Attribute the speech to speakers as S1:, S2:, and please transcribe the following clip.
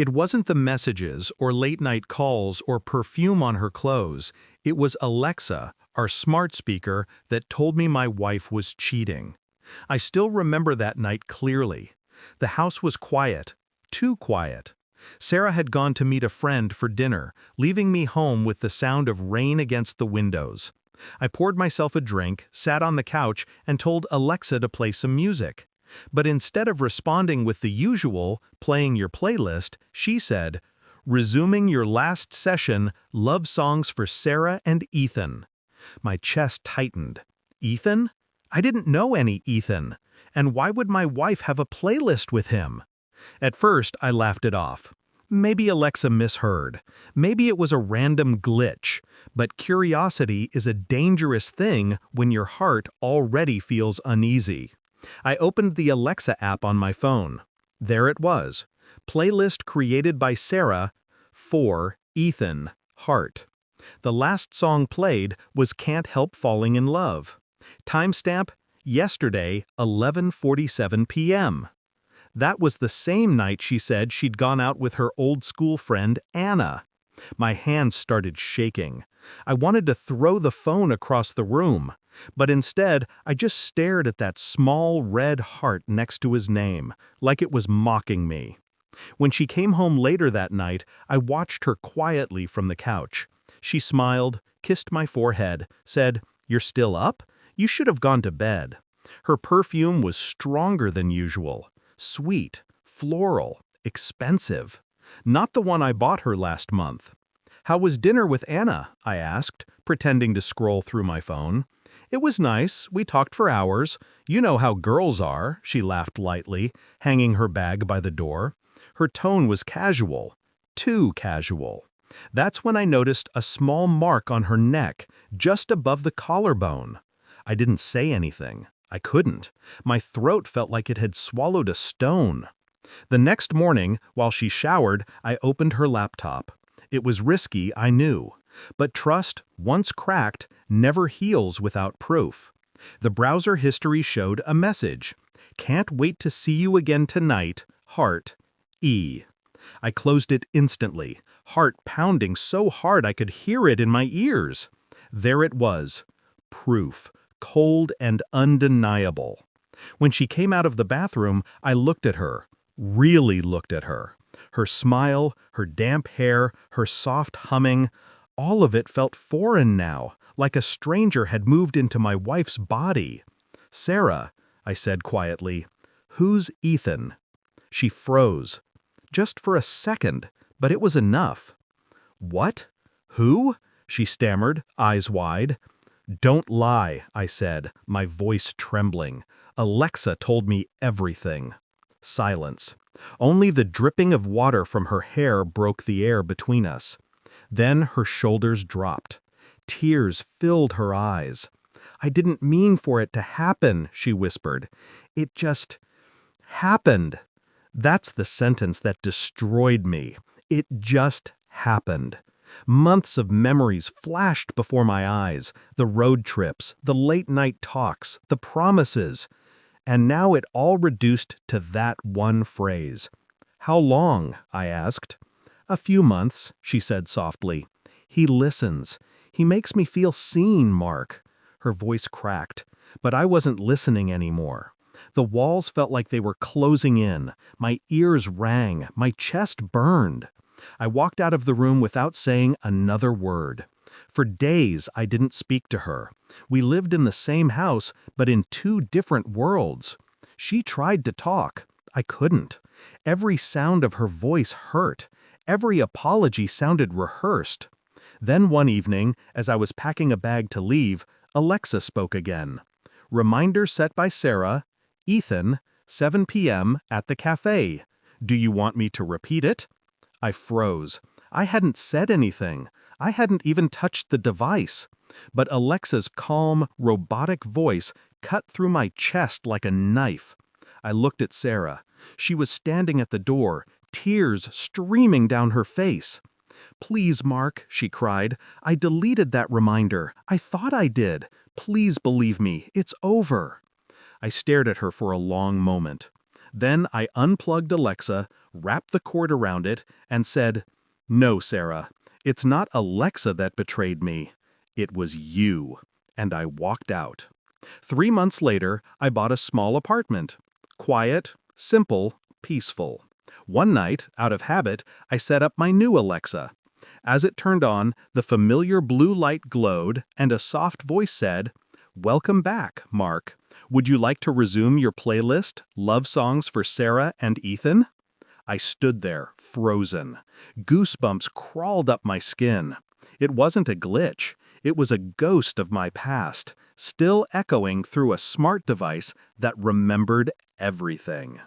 S1: It wasn't the messages or late-night calls or perfume on her clothes. It was Alexa, our smart speaker, that told me my wife was cheating. I still remember that night clearly. The house was quiet, too quiet. Sarah had gone to meet a friend for dinner, leaving me home with the sound of rain against the windows. I poured myself a drink, sat on the couch, and told Alexa to play some music. But instead of responding with the usual, playing your playlist, she said, "Resuming your last session, love songs for Sarah and Ethan." My chest tightened. Ethan? I didn't know any Ethan. And why would my wife have a playlist with him? At first, I laughed it off. Maybe Alexa misheard. Maybe it was a random glitch. But curiosity is a dangerous thing when your heart already feels uneasy. I opened the Alexa app on my phone. There it was. Playlist created by Sarah for Ethan, Heart. The last song played was Can't Help Falling in Love. Timestamp, yesterday, 11:47 p.m. That was the same night she said she'd gone out with her old school friend Anna. My hands started shaking. I wanted to throw the phone across the room, but instead I just stared at that small red heart next to his name, like it was mocking me. When she came home later that night, I watched her quietly from the couch. She smiled, kissed my forehead, said, "You're still up? You should have gone to bed." Her perfume was stronger than usual. Sweet, floral, expensive. Not the one I bought her last month. "How was dinner with Anna?" I asked, pretending to scroll through my phone. "It was nice. We talked for hours. You know how girls are," she laughed lightly, hanging her bag by the door. Her tone was casual. Too casual. That's when I noticed a small mark on her neck, just above the collarbone. I didn't say anything. I couldn't. My throat felt like it had swallowed a stone. The next morning, while she showered, I opened her laptop. It was risky, I knew. But trust, once cracked, never heals without proof. The browser history showed a message. "Can't wait to see you again tonight, Heart, E." I closed it instantly, heart pounding so hard I could hear it in my ears. There it was. Proof. Cold and undeniable. When she came out of the bathroom, I looked at her, really looked at her. Her smile, her damp hair, her soft humming, all of it felt foreign now, like a stranger had moved into my wife's body. "Sarah," I said quietly, "who's Ethan?" She froze. Just for a second, but it was enough. "What? Who?" she stammered, eyes wide. "Don't lie," I said, my voice trembling. "Alexa told me everything." Silence. Only the dripping of water from her hair broke the air between us. Then her shoulders dropped. Tears filled her eyes. "I didn't mean for it to happen," she whispered. "It just happened." That's the sentence that destroyed me. It just happened. Months of memories flashed before my eyes, the road trips, the late-night talks, the promises. And now it all reduced to that one phrase. "How long?" I asked. "A few months," she said softly. "He listens. He makes me feel seen, Mark." Her voice cracked, but I wasn't listening anymore. The walls felt like they were closing in. My ears rang. My chest burned. I walked out of the room without saying another word. For days, I didn't speak to her. We lived in the same house, but in two different worlds. She tried to talk. I couldn't. Every sound of her voice hurt. Every apology sounded rehearsed. Then one evening, as I was packing a bag to leave, Alexa spoke again. "Reminder set by Sarah, Ethan, 7 p.m. at the cafe. Do you want me to repeat it?" I froze. I hadn't said anything. I hadn't even touched the device. But Alexa's calm, robotic voice cut through my chest like a knife. I looked at Sarah. She was standing at the door, tears streaming down her face. "Please, Mark," she cried. "I deleted that reminder. I thought I did. Please believe me. It's over." I stared at her for a long moment. Then I unplugged Alexa, wrapped the cord around it, and said, "No, Sarah, it's not Alexa that betrayed me. It was you." And I walked out. 3 months later, I bought a small apartment. Quiet, simple, peaceful. One night, out of habit, I set up my new Alexa. As it turned on, the familiar blue light glowed, and a soft voice said, "Welcome back, Mark. Would you like to resume your playlist, Love Songs for Sarah and Ethan?" I stood there, frozen. Goosebumps crawled up my skin. It wasn't a glitch. It was a ghost of my past, still echoing through a smart device that remembered everything.